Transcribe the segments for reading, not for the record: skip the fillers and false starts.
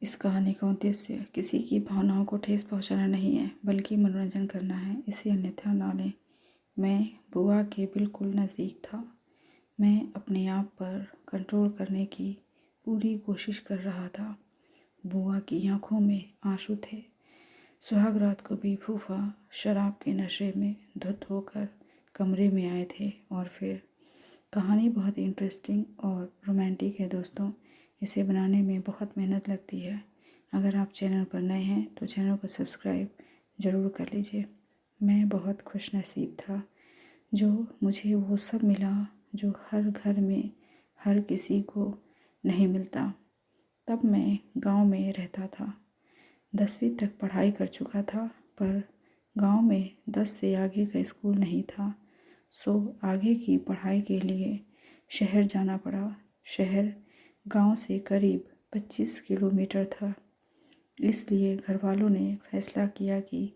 इस कहानी का उद्देश्य किसी की भावनाओं को ठेस पहुंचाना नहीं है, बल्कि मनोरंजन करना है। इसे अन्यथा ना लें। मैं बुआ के बिल्कुल नज़दीक था। मैं अपने आप पर कंट्रोल करने की पूरी कोशिश कर रहा था। बुआ की आंखों में आंसू थे। सुहाग रात को भी फूफा शराब के नशे में धुत होकर कमरे में आए थे। और फिर कहानी बहुत इंटरेस्टिंग और रोमांटिक है दोस्तों। इसे बनाने में बहुत मेहनत लगती है। अगर आप चैनल पर नए हैं तो चैनल को सब्सक्राइब ज़रूर कर लीजिए। मैं बहुत खुशनसीब था जो मुझे वो सब मिला जो हर घर में हर किसी को नहीं मिलता। तब मैं गांव में रहता था। 10वीं तक पढ़ाई कर चुका था, पर गांव में 10 से आगे का स्कूल नहीं था। सो आगे की पढ़ाई के लिए शहर जाना पड़ा। शहर गांव से करीब 25 किलोमीटर था। इसलिए घर वालों ने फैसला किया कि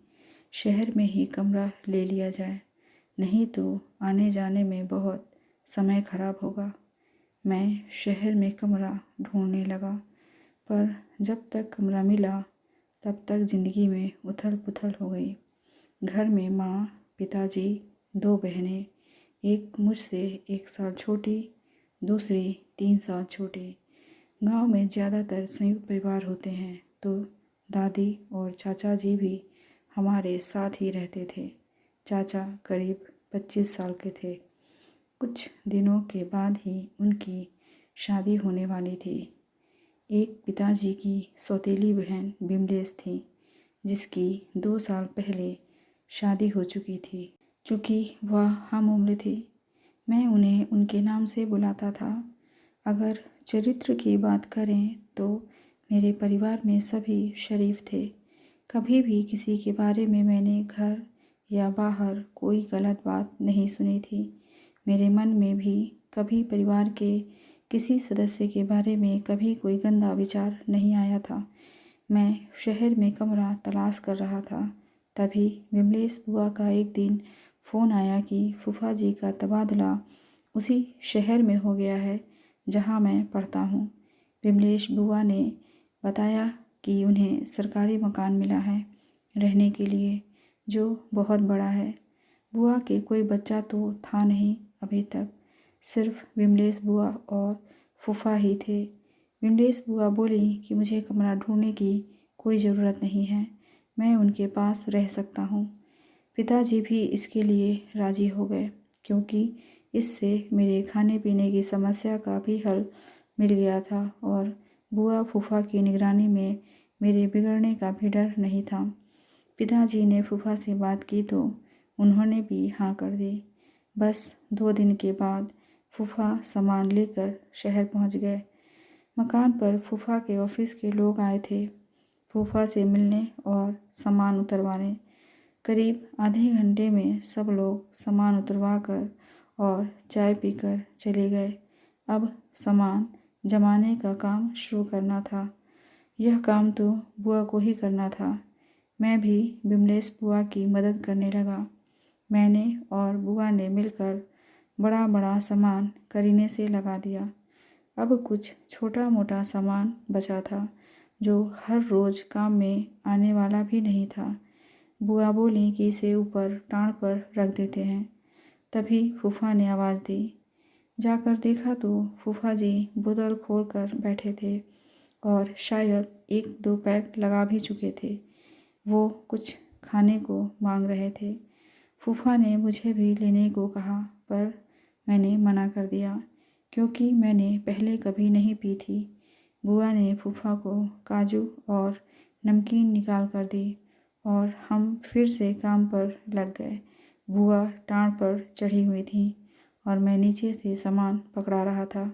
शहर में ही कमरा ले लिया जाए, नहीं तो आने जाने में बहुत समय खराब होगा। मैं शहर में कमरा ढूंढने लगा, पर जब तक कमरा मिला तब तक ज़िंदगी में उथल पुथल हो गई। घर में माँ, पिताजी, 2 बहनें, एक मुझसे 1 साल छोटी, दूसरी 3 साल छोटी। गांव में ज़्यादातर संयुक्त परिवार होते हैं, तो दादी और चाचा जी भी हमारे साथ ही रहते थे। चाचा करीब 25 साल के थे। कुछ दिनों के बाद ही उनकी शादी होने वाली थी। एक पिताजी की सौतेली बहन बिमलेश थी, जिसकी 2 साल पहले शादी हो चुकी थी। चूँकि वह हम उम्र थी, मैं उन्हें उनके नाम से बुलाता था। अगर चरित्र की बात करें तो मेरे परिवार में सभी शरीफ थे। कभी भी किसी के बारे में मैंने घर या बाहर कोई गलत बात नहीं सुनी थी। मेरे मन में भी कभी परिवार के किसी सदस्य के बारे में कभी कोई गंदा विचार नहीं आया था। मैं शहर में कमरा तलाश कर रहा था। तभी विमलेश बुआ का एक दिन फ़ोन आया कि फूफा जी का तबादला उसी शहर में हो गया है जहां मैं पढ़ता हूं। विमलेश बुआ ने बताया कि उन्हें सरकारी मकान मिला है रहने के लिए, जो बहुत बड़ा है। बुआ के कोई बच्चा तो था नहीं अभी तक, सिर्फ विमलेश बुआ और फूफा ही थे। विमलेश बुआ बोली कि मुझे कमरा ढूंढने की कोई ज़रूरत नहीं है, मैं उनके पास रह सकता हूँ। पिताजी भी इसके लिए राज़ी हो गए, क्योंकि इससे मेरे खाने पीने की समस्या का भी हल मिल गया था और बुआ फूफा की निगरानी में मेरे बिगड़ने का भी डर नहीं था। पिताजी ने फूफा से बात की तो उन्होंने भी हाँ कर दी। बस 2 दिन के बाद फूफा सामान लेकर शहर पहुंच गए। मकान पर फूफा के ऑफिस के लोग आए थे फूफा से मिलने और सामान उतरवाने। करीब आधे घंटे में सब लोग सामान उतरवा कर और चाय पीकर चले गए। अब सामान जमाने का काम शुरू करना था। यह काम तो बुआ को ही करना था। मैं भी विमलेश बुआ की मदद करने लगा। मैंने और बुआ ने मिलकर बड़ा बड़ा सामान करीने से लगा दिया। अब कुछ छोटा मोटा सामान बचा था, जो हर रोज़ काम में आने वाला भी नहीं था। बुआ बोली कि इसे ऊपर टाँड़ पर रख देते हैं। तभी फूफा ने आवाज़ दी। जाकर देखा तो फूफा जी बोतल खोल कर बैठे थे और शायद 1-2 पैक लगा भी चुके थे। वो कुछ खाने को मांग रहे थे। फूफा ने मुझे भी लेने को कहा, पर मैंने मना कर दिया, क्योंकि मैंने पहले कभी नहीं पी थी। बुआ ने फूफा को काजू और नमकीन निकाल कर दी और हम फिर से काम पर लग गए। बुआ टाँड़ पर चढ़ी हुई थी और मैं नीचे से सामान पकड़ा रहा था।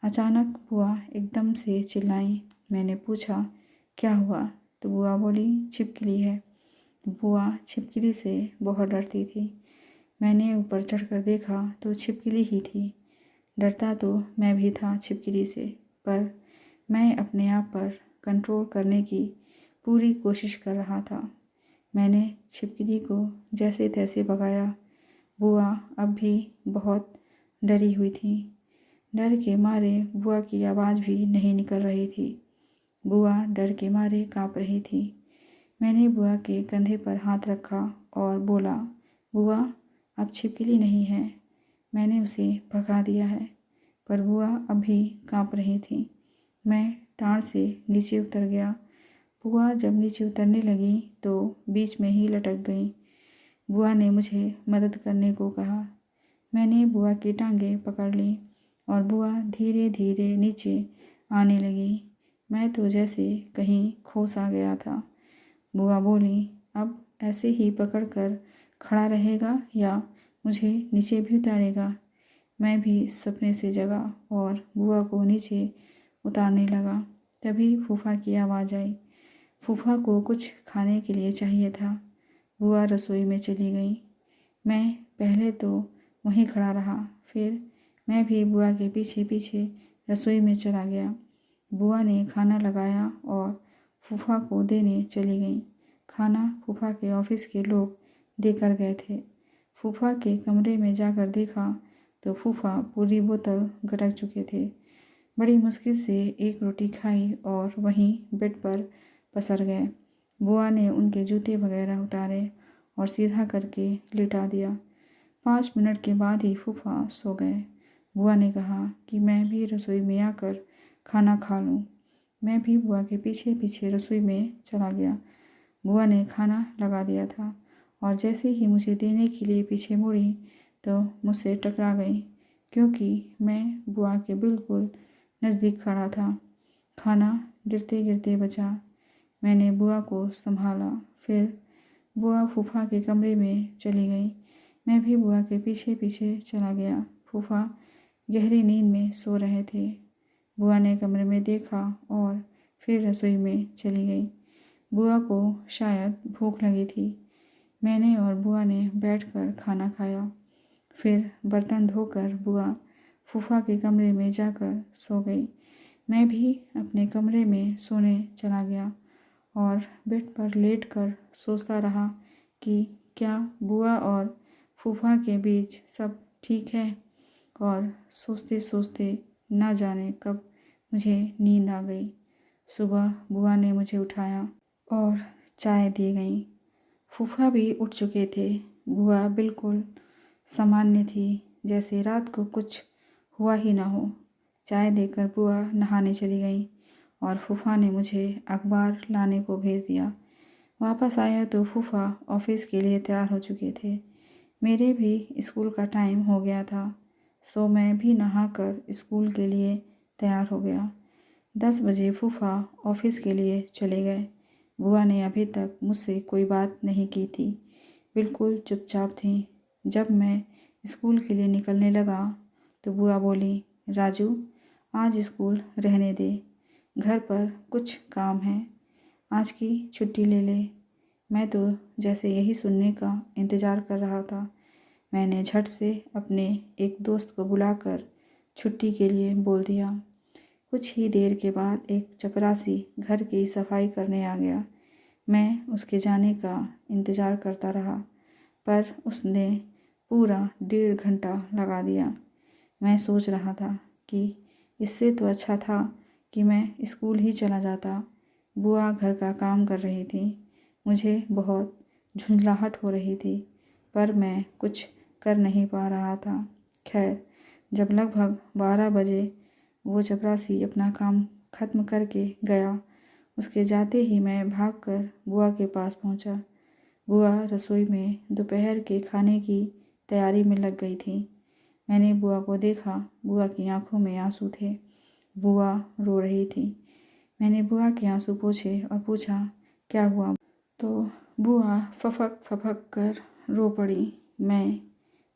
अचानक बुआ एकदम से चिल्लाईं। मैंने पूछा, क्या हुआ? तो बुआ बोली, छिपकली है। बुआ छिपकली से बहुत डरती थी। मैंने ऊपर चढ़कर देखा तो छिपकली ही थी। डरता तो मैं भी था छिपकली से, पर मैं अपने आप पर कंट्रोल करने की पूरी कोशिश कर रहा था। मैंने छिपकली को जैसे तैसे भगाया। बुआ अब भी बहुत डरी हुई थी। डर के मारे बुआ की आवाज़ भी नहीं निकल रही थी। बुआ डर के मारे काँप रही थी। मैंने बुआ के कंधे पर हाथ रखा और बोला, बुआ अब छिपकली नहीं है, मैंने उसे भगा दिया है। पर बुआ अब भी काँप रही थी। मैं टाँड़ से नीचे उतर गया। बुआ जब नीचे उतरने लगी तो बीच में ही लटक गई। बुआ ने मुझे मदद करने को कहा। मैंने बुआ की टांगें पकड़ ली और बुआ धीरे धीरे नीचे आने लगी। मैं तो जैसे कहीं खो सा गया था। बुआ बोली, अब ऐसे ही पकड़ कर खड़ा रहेगा या मुझे नीचे भी उतारेगा। मैं भी सपने से जगा और बुआ को नीचे उतारने लगा। तभी फूफा की आवाज़ आई। फूफा को कुछ खाने के लिए चाहिए था। बुआ रसोई में चली गई। मैं पहले तो वहीं खड़ा रहा, फिर मैं भी बुआ के पीछे पीछे रसोई में चला गया। बुआ ने खाना लगाया और फूफा को देने चली गई। खाना फूफा के ऑफिस के लोग देकर गए थे। फूफा के कमरे में जाकर देखा तो फूफा पूरी बोतल गटक चुके थे। बड़ी मुश्किल से एक रोटी खाई और वहीं बेड पर पसर गए। बुआ ने उनके जूते वगैरह उतारे और सीधा करके लिटा दिया। 5 मिनट के बाद ही फूफा सो गए। बुआ ने कहा कि मैं भी रसोई में आकर खाना खा लूँ। मैं भी बुआ के पीछे पीछे रसोई में चला गया। बुआ ने खाना लगा दिया था और जैसे ही मुझे देने के लिए पीछे मुड़ी तो मुझसे टकरा गई, क्योंकि मैं बुआ के बिल्कुल नज़दीक खड़ा था। खाना गिरते गिरते बचा। मैंने बुआ को संभाला। फिर बुआ फूफा के कमरे में चली गई। मैं भी बुआ के पीछे पीछे चला गया। फूफा गहरी नींद में सो रहे थे। बुआ ने कमरे में देखा और फिर रसोई में चली गई। बुआ को शायद भूख लगी थी। मैंने और बुआ ने बैठकर खाना खाया। फिर बर्तन धोकर बुआ फूफा के कमरे में जाकर सो गई। मैं भी अपने कमरे में सोने चला गया और बेड पर लेटकर सोचता रहा कि क्या बुआ और फूफा के बीच सब ठीक है। और सोचते सोचते ना जाने कब मुझे नींद आ गई। सुबह बुआ ने मुझे उठाया और चाय दी गई। फूफा भी उठ चुके थे। बुआ बिल्कुल सामान्य थी, जैसे रात को कुछ हुआ ही ना हो। चाय देकर बुआ नहाने चली गई और फूफा ने मुझे अखबार लाने को भेज दिया। वापस आया तो फूफा ऑफिस के लिए तैयार हो चुके थे। मेरे भी स्कूल का टाइम हो गया था, सो मैं भी नहाकर स्कूल के लिए तैयार हो गया। 10 बजे फूफा ऑफिस के लिए चले गए। बुआ ने अभी तक मुझसे कोई बात नहीं की थी, बिल्कुल चुपचाप थी। जब मैं स्कूल के लिए निकलने लगा तो बुआ बोली, राजू आज स्कूल रहने दे, घर पर कुछ काम है, आज की छुट्टी ले ले। मैं तो जैसे यही सुनने का इंतज़ार कर रहा था। मैंने झट से अपने एक दोस्त को बुलाकर छुट्टी के लिए बोल दिया। कुछ ही देर के बाद एक चपरासी घर की सफाई करने आ गया। मैं उसके जाने का इंतज़ार करता रहा, पर उसने पूरा 1.5 घंटा लगा दिया। मैं सोच रहा था कि इससे तो अच्छा था कि मैं स्कूल ही चला जाता। बुआ घर का काम कर रही थी। मुझे बहुत झुंझलाहट हो रही थी, पर मैं कुछ कर नहीं पा रहा था। खैर, जब लगभग 12 बजे वो चपरासी अपना काम ख़त्म करके गया, उसके जाते ही मैं भागकर बुआ के पास पहुंचा। बुआ रसोई में दोपहर के खाने की तैयारी में लग गई थी। मैंने बुआ को देखा। बुआ की आंखों में आंसू थे। बुआ रो रही थी। मैंने बुआ के आंसू पोंछे और पूछा, क्या हुआ? तो बुआ फफक फफक कर रो पड़ी। मैं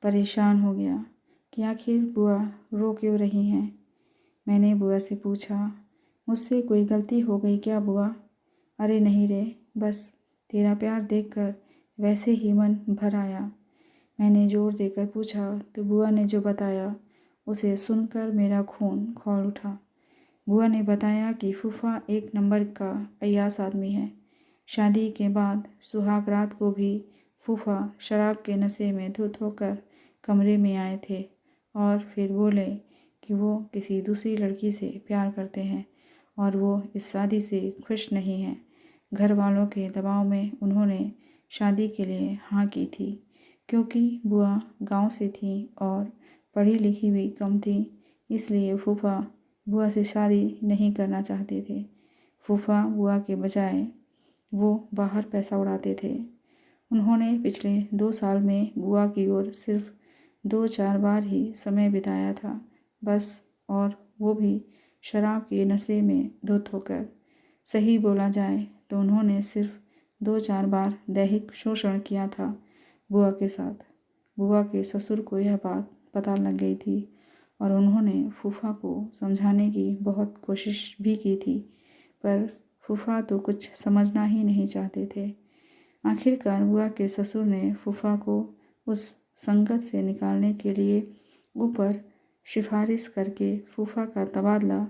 परेशान हो गया कि आखिर बुआ रो क्यों रही हैं। मैंने बुआ से पूछा, मुझसे कोई गलती हो गई क्या बुआ? अरे नहीं रे, बस तेरा प्यार देखकर वैसे ही मन भर आया। मैंने जोर देकर पूछा तो बुआ ने जो बताया उसे सुनकर मेरा खून खौल उठा। बुआ ने बताया कि फूफा एक नंबर का अय्यास आदमी है। शादी के बाद सुहाग रात को भी फूफा शराब के नशे में धुत होकर कमरे में आए थे और फिर बोले कि वो किसी दूसरी लड़की से प्यार करते हैं और वो इस शादी से खुश नहीं हैं। घर वालों के दबाव में उन्होंने शादी के लिए हाँ की थी। क्योंकि बुआ गांव से थी और पढ़ी लिखी भी कम थी, इसलिए फूफा बुआ से शादी नहीं करना चाहते थे। फूफा बुआ के बजाय वो बाहर पैसा उड़ाते थे। उन्होंने पिछले 2 साल में बुआ की ओर सिर्फ 2-4 बार ही समय बिताया था बस, और वो भी शराब के नशे में धुत होकर। सही बोला जाए तो उन्होंने सिर्फ 2-4 बार दैहिक शोषण किया था बुआ के साथ। बुआ के ससुर को यह बात पता लग गई थी और उन्होंने फूफा को समझाने की बहुत कोशिश भी की थी, पर फूफा तो कुछ समझना ही नहीं चाहते थे। आखिरकार बुआ के ससुर ने फूफा को उस संगत से निकालने के लिए ऊपर सिफारिश करके फूफा का तबादला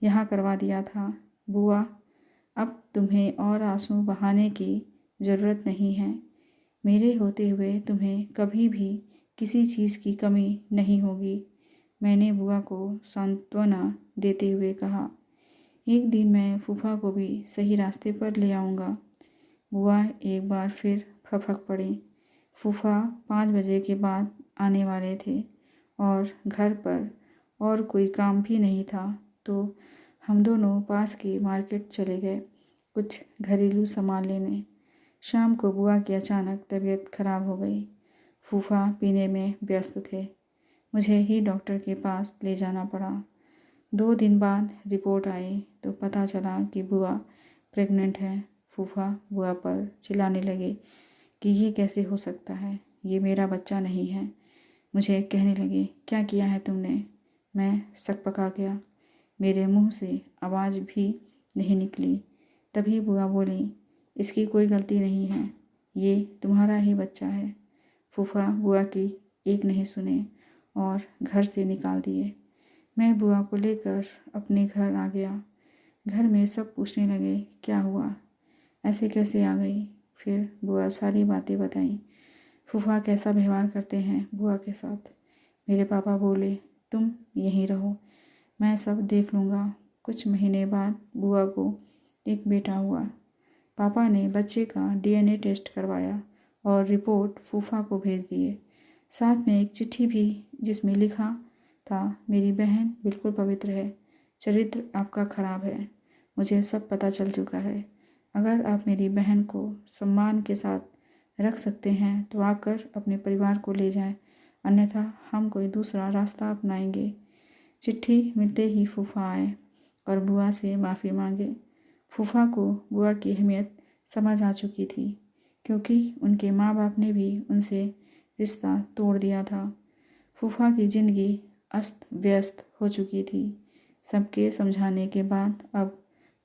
यहाँ करवा दिया था। बुआ, अब तुम्हें और आंसू बहाने की ज़रूरत नहीं है। मेरे होते हुए तुम्हें कभी भी किसी चीज़ की कमी नहीं होगी, मैंने बुआ को सांत्वना देते हुए कहा। एक दिन मैं फूफा को भी सही रास्ते पर ले आऊँगा। बुआ एक बार फिर फपक पड़ी। फूफा 5 बजे के बाद आने वाले थे और घर पर और कोई काम भी नहीं था, तो हम दोनों पास की मार्केट चले गए कुछ घरेलू सामान लेने। शाम को बुआ की अचानक तबीयत खराब हो गई। फूफा पीने में व्यस्त थे। मुझे ही डॉक्टर के पास ले जाना पड़ा। 2 दिन बाद रिपोर्ट आई तो पता चला कि बुआ प्रेग्नेंट है। फूफा बुआ पर चिल्लाने लगे कि ये कैसे हो सकता है, ये मेरा बच्चा नहीं है। मुझे कहने लगे, क्या किया है तुमने? मैं सकपका गया। मेरे मुंह से आवाज़ भी नहीं निकली। तभी बुआ बोली, इसकी कोई गलती नहीं है, ये तुम्हारा ही बच्चा है। फूफा बुआ की एक नहीं सुने और घर से निकाल दिए। मैं बुआ को लेकर अपने घर आ गया। घर में सब पूछने लगे, क्या हुआ, ऐसे कैसे आ गई? फिर बुआ सारी बातें बताईं। फूफा कैसा व्यवहार करते हैं बुआ के साथ। मेरे पापा बोले, तुम यहीं रहो, मैं सब देख लूँगा। कुछ महीने बाद बुआ को एक बेटा हुआ। पापा ने बच्चे का DNA टेस्ट करवाया और रिपोर्ट फूफा को भेज दिए। साथ में एक चिट्ठी भी जिसमें लिखा था, मेरी बहन बिल्कुल पवित्र है, चरित्र आपका खराब है, मुझे सब पता चल चुका है। अगर आप मेरी बहन को सम्मान के साथ रख सकते हैं तो आकर अपने परिवार को ले जाएं, अन्यथा हम कोई दूसरा रास्ता अपनाएंगे। चिट्ठी मिलते ही फूफा आए और बुआ से माफ़ी मांगे। फूफा को बुआ की अहमियत समझ आ चुकी थी, क्योंकि उनके माँ बाप ने भी उनसे रिश्ता तोड़ दिया था। फूफा की ज़िंदगी अस्त व्यस्त हो चुकी थी। सबके समझाने के बाद अब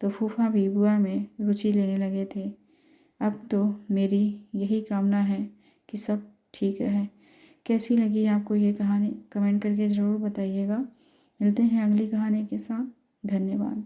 तो फूफा भी बुआ में रुचि लेने लगे थे। अब तो मेरी यही कामना है कि सब ठीक रहे। कैसी लगी आपको ये कहानी? कमेंट करके ज़रूर बताइएगा। मिलते हैं अगली कहानी के साथ। धन्यवाद।